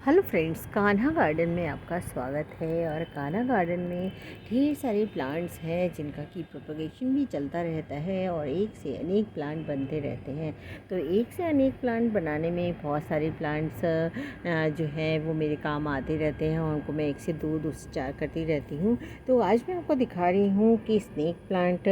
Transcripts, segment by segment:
Hello friends, Kanha garden में आपका स्वागत है। और कान्हा गार्डन में ढेर सारे प्लांट्स हैं जिनका की प्रोपगेशन भी चलता रहता है और एक से अनेक प्लांट बनते रहते हैं। तो एक से अनेक प्लांट बनाने में बहुत सारे प्लांट्स जो हैं वो मेरे काम आते रहते हैं और उनको मैं 1 से 2, 2 से 4 करती रहती हूँ। तो आज मैं आपको दिखा रही हूँ कि स्नेक प्लांट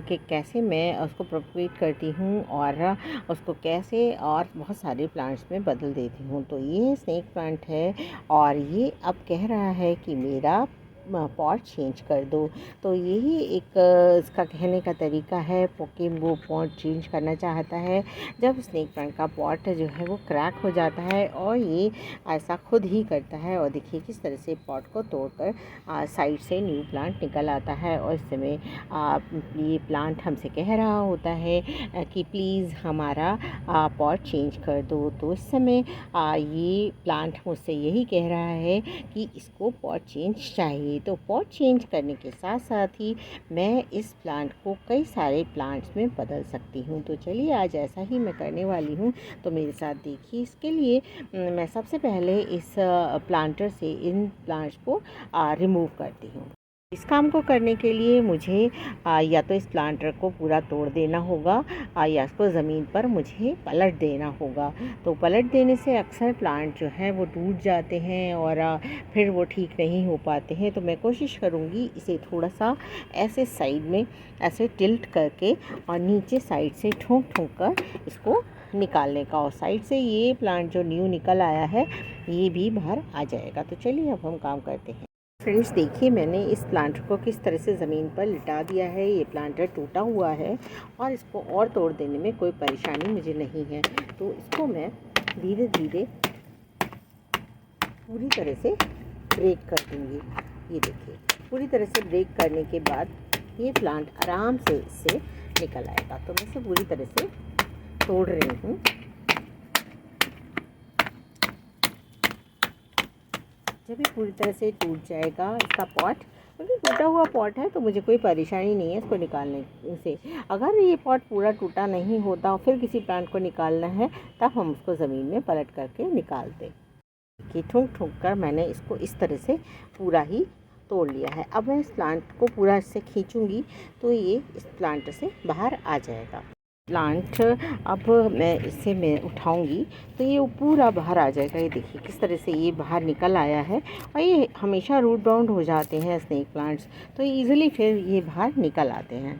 के कैसे मैं उसको प्रोपगेट करती हूँ और उसको कैसे और बहुत सारे प्लांट्स में बदल देती हूँ। तो ये स्नेक प्लांट है और ये अब कह रहा है कि मेरा पॉट चेंज कर दो। तो यही एक इसका कहने का तरीका है कि वो पॉट चेंज करना चाहता है। जब स्नेक प्लांट का पॉट जो है वो क्रैक हो जाता है और ये ऐसा खुद ही करता है। और देखिए किस तरह से पॉट को तोड़कर साइड से न्यू प्लांट निकल आता है। और इस समय ये प्लांट हमसे कह रहा होता है कि प्लीज़ हमारा पॉट चेंज कर दो। तो इस समय ये प्लांट मुझसे यही कह रहा है कि इसको पॉट चेंज चाहिए। तो पॉट चेंज करने के साथ साथ ही मैं इस प्लांट को कई सारे प्लांट्स में बदल सकती हूँ। तो चलिए आज ऐसा ही मैं करने वाली हूँ। तो मेरे साथ देखिए। इसके लिए मैं सबसे पहले इस प्लांटर से इन प्लांट्स को रिमूव करती हूँ। इस काम को करने के लिए मुझे या तो इस प्लांटर को पूरा तोड़ देना होगा या इसको ज़मीन पर मुझे पलट देना होगा। तो पलट देने से अक्सर प्लांट जो है वो टूट जाते हैं और फिर वो ठीक नहीं हो पाते हैं। तो मैं कोशिश करूँगी इसे थोड़ा सा ऐसे साइड में ऐसे टिल्ट करके और नीचे साइड से ठोक ठोक कर इसको निकालने का। और साइड से ये प्लांट जो न्यू निकल आया है ये भी बाहर आ जाएगा। तो चलिए अब हम काम करते हैं। फ्रेंड्स देखिए, मैंने इस प्लांटर को किस तरह से ज़मीन पर लिटा दिया है। ये प्लांटर टूटा हुआ है और इसको और तोड़ देने में कोई परेशानी मुझे नहीं है। तो इसको मैं धीरे धीरे पूरी तरह से ब्रेक कर दूँगी। ये देखिए, पूरी तरह से ब्रेक करने के बाद ये प्लांट आराम से इससे निकल आएगा। तो मैं इसे पूरी तरह से तोड़ रही हूँ। जब ये पूरी तरह से टूट जाएगा इसका पॉट, क्योंकि टूटा हुआ पॉट है तो मुझे कोई परेशानी नहीं है इसको निकालने से। अगर ये पॉट पूरा टूटा नहीं होता और फिर किसी प्लांट को निकालना है तब हम उसको ज़मीन में पलट करके निकाल दें। कि ठोक ठोक कर मैंने इसको इस तरह से पूरा ही तोड़ लिया है। अब मैं इस प्लांट को पूरा इससे खींचूँगी तो ये इस प्लांट से बाहर आ जाएगा। प्लांट अब मैं उठाऊंगी तो ये पूरा बाहर आ जाएगा। ये देखिए किस तरह से ये बाहर निकल आया है। और ये हमेशा रूट बाउंड हो जाते हैं स्नेक प्लांट्स, तो इजीली फिर ये बाहर निकल आते हैं।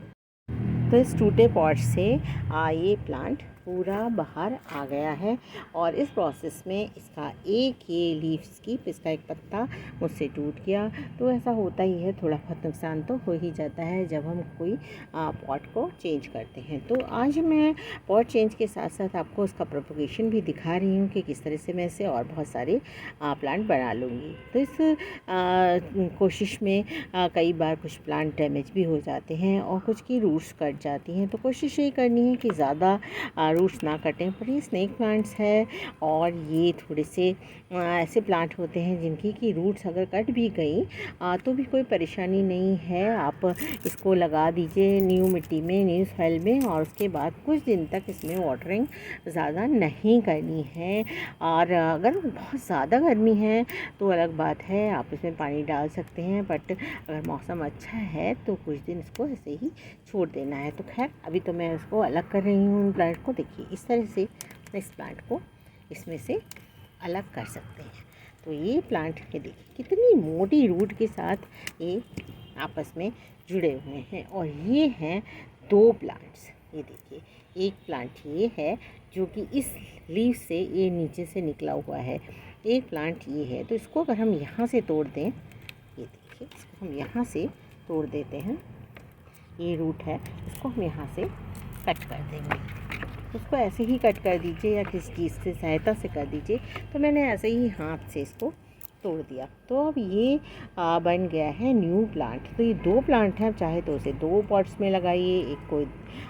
तो इस टूटे पॉट से ये प्लांट पूरा बाहर आ गया है। और इस प्रोसेस में इसका एक ये लीव्स की इसका एक पत्ता मुझसे टूट गया। तो ऐसा होता ही है, थोड़ा बहुत नुकसान तो हो ही जाता है जब हम कोई पॉट को चेंज करते हैं। तो आज मैं पॉट चेंज के साथ साथ आपको उसका प्रोपगेशन भी दिखा रही हूँ कि किस तरह से मैं इसे और बहुत सारे प्लांट बना लूँगी। तो इस कोशिश में कई बार कुछ प्लांट डैमेज भी हो जाते हैं और कुछ की रूट्स कट जाती हैं। तो कोशिश ये करनी है कि ज़्यादा रूट्स ना कटें। पर ये स्नेक प्लांट्स है और ये थोड़े से ऐसे प्लांट होते हैं जिनकी की रूट्स अगर कट भी गई तो भी कोई परेशानी नहीं है। आप इसको लगा दीजिए न्यू मिट्टी में, न्यू सॉइल में, और उसके बाद कुछ दिन तक इसमें वाटरिंग ज़्यादा नहीं करनी है। और अगर बहुत ज़्यादा गर्मी है तो अलग बात है, आप इसमें पानी डाल सकते हैं। बट अगर मौसम अच्छा है तो कुछ दिन इसको ऐसे ही छोड़ देना है। तो खैर अभी तो मैं इसको अलग कर रही हूँ प्लांट को। देखिए इस तरह से इस प्लांट को इसमें से अलग कर सकते हैं। तो ये प्लांट के देखिए कितनी मोटी रूट के साथ ये आपस में जुड़े हुए हैं। और ये हैं 2 प्लांट्स। ये देखिए, एक प्लांट ये है जो कि इस लीव से ये नीचे से निकला हुआ है, एक प्लांट ये है। तो इसको अगर हम यहाँ से तोड़ दें, ये देखिए इसको हम यहाँ से तोड़ देते हैं, ये रूट है, इसको हम यहाँ से कट कर देंगे। उसको ऐसे ही कट कर दीजिए या किसी चीज़ से सहायता से कर दीजिए। तो मैंने ऐसे ही हाथ से इसको तोड़ दिया। तो अब ये बन गया है न्यू प्लांट। तो ये 2 प्लांट हैं, चाहे तो उसे 2 पॉट्स में लगाइए, एक को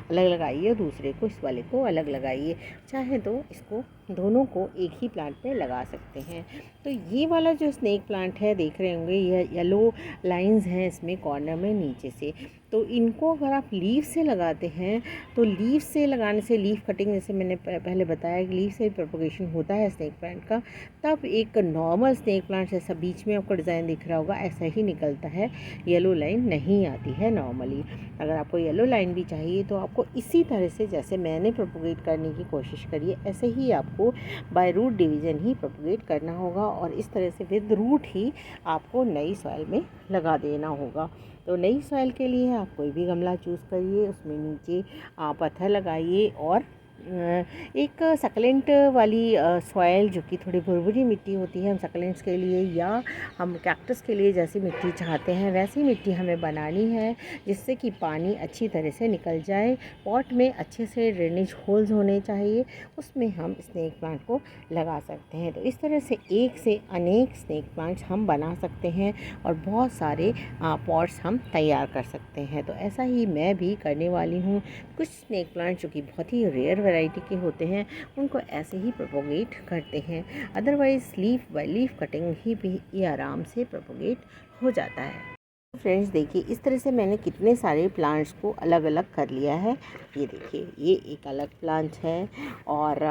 अलग लगाइए, दूसरे को इस वाले को अलग लगाइए, चाहे तो इसको दोनों को एक ही प्लांट में लगा सकते हैं। तो ये वाला जो स्नेक प्लांट है देख रहे होंगे, ये येलो लाइंस हैं इसमें कॉर्नर में नीचे से। तो इनको अगर आप लीफ से लगाते हैं तो लीफ से लगाने से, लीफ कटिंग जैसे मैंने पहले बताया कि लीफ से प्रोपगेशन होता है स्नेक प्लांट का, तब एक नॉर्मल स्नेक प्लांट जैसा बीच में आपको डिज़ाइन दिख रहा होगा ऐसा ही निकलता है, येलो लाइन नहीं आती है नॉर्मली। अगर आपको येलो लाइन भी चाहिए तो आपको इसी तरह से जैसे मैंने प्रोपगेट करने की कोशिश करी है ऐसे ही आपको बाय रूट डिवीज़न ही प्रोपगेट करना होगा, और इस तरह से विद रूट ही आपको नई सॉइल में लगा देना होगा। तो नई सॉइल के लिए आप कोई भी गमला चूज़ करिए, उसमें नीचे पत्थर लगाइए और एक सकलेंट वाली सॉइल जो कि थोड़ी भुरभुरी मिट्टी होती है, हम सकलेंट्स के लिए या हम कैक्टस के लिए जैसी मिट्टी चाहते हैं वैसी मिट्टी हमें बनानी है, जिससे कि पानी अच्छी तरह से निकल जाए। पॉट में अच्छे से ड्रेनेज होल्स होने चाहिए, उसमें हम स्नेक प्लांट को लगा सकते हैं। तो इस तरह से एक से अनेक स्नेक प्लांट्स हम बना सकते हैं और बहुत सारे पॉट्स हम तैयार कर सकते हैं। तो ऐसा ही मैं भी करने वाली हूँ। कुछ स्नेक प्लांट जो कि बहुत ही रेयर वैरायटी के होते हैं उनको ऐसे ही प्रोपोगेट करते हैं, otherwise leaf by leaf cutting ही भी ये आराम से प्रोपोगेट हो जाता है। फ्रेंड्स देखिए, इस तरह से मैंने कितने सारे प्लांट्स को अलग अलग कर लिया है। ये देखिए, ये एक अलग प्लांट है और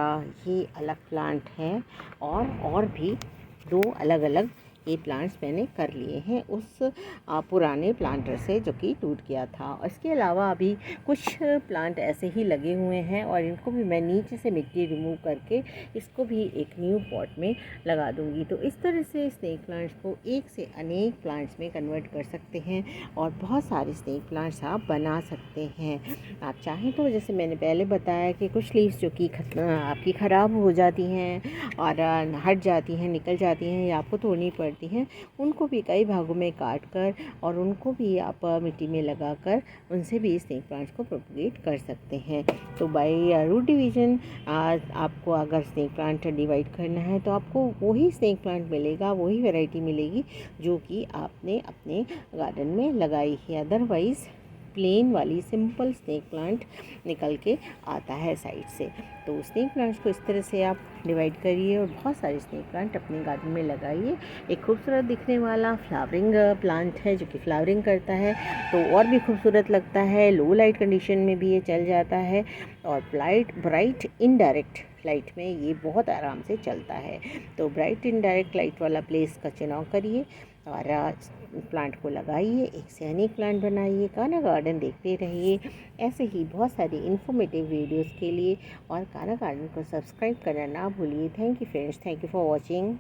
ये अलग प्लांट है, और भी दो अलग अलग ये प्लांट्स मैंने कर लिए हैं उस पुराने प्लांटर से जो कि टूट गया था। और इसके अलावा अभी कुछ प्लांट ऐसे ही लगे हुए हैं और इनको भी मैं नीचे से मिट्टी रिमूव करके इसको भी एक न्यू पॉट में लगा दूंगी। तो इस तरह से स्नेक प्लांट्स को एक से अनेक प्लांट्स में कन्वर्ट कर सकते हैं और बहुत सारे स्नेक प्लांट्स आप बना सकते हैं। आप चाहें तो जैसे मैंने पहले बताया कि कुछ लीव्स जो कि आपकी ख़राब हो जाती हैं और हट जाती हैं, निकल जाती हैं या आपको तोड़नी पड़ती हैं, उनको भी कई भागों में काट कर और उनको भी आप मिट्टी में लगाकर उनसे भी स्नेक प्लांट्स को प्रोपगेट कर सकते हैं। तो बाय रूट डिवीज़न आपको अगर स्नेक प्लांट डिवाइड करना है तो आपको वही स्नेक प्लांट मिलेगा, वही वैरायटी मिलेगी जो कि आपने अपने गार्डन में लगाई है। अदरवाइज़ प्लेन वाली सिंपल स्नेक प्लांट निकल के आता है साइड से। तो स्नेक प्लांट्स को इस तरह से आप डिवाइड करिए और बहुत सारे स्नेक प्लांट अपने गार्डन में लगाइए। एक खूबसूरत दिखने वाला फ्लावरिंग प्लांट है जो कि फ्लावरिंग करता है तो और भी खूबसूरत लगता है। लो लाइट कंडीशन में भी ये चल जाता है और ब्राइट इनडायरेक्ट लाइट में ये बहुत आराम से चलता है। तो ब्राइट इनडायरेक्ट लाइट वाला प्लेस का चुनाव करिए और प्लांट को लगाइए, एक से अनेक प्लांट बनाइए। कान्हा गार्डन देखते रहिए ऐसे ही बहुत सारी इन्फॉर्मेटिव वीडियोस के लिए, और कान्हा गार्डन को सब्सक्राइब करना ना भूलिए। Thank you friends, thank you for watching.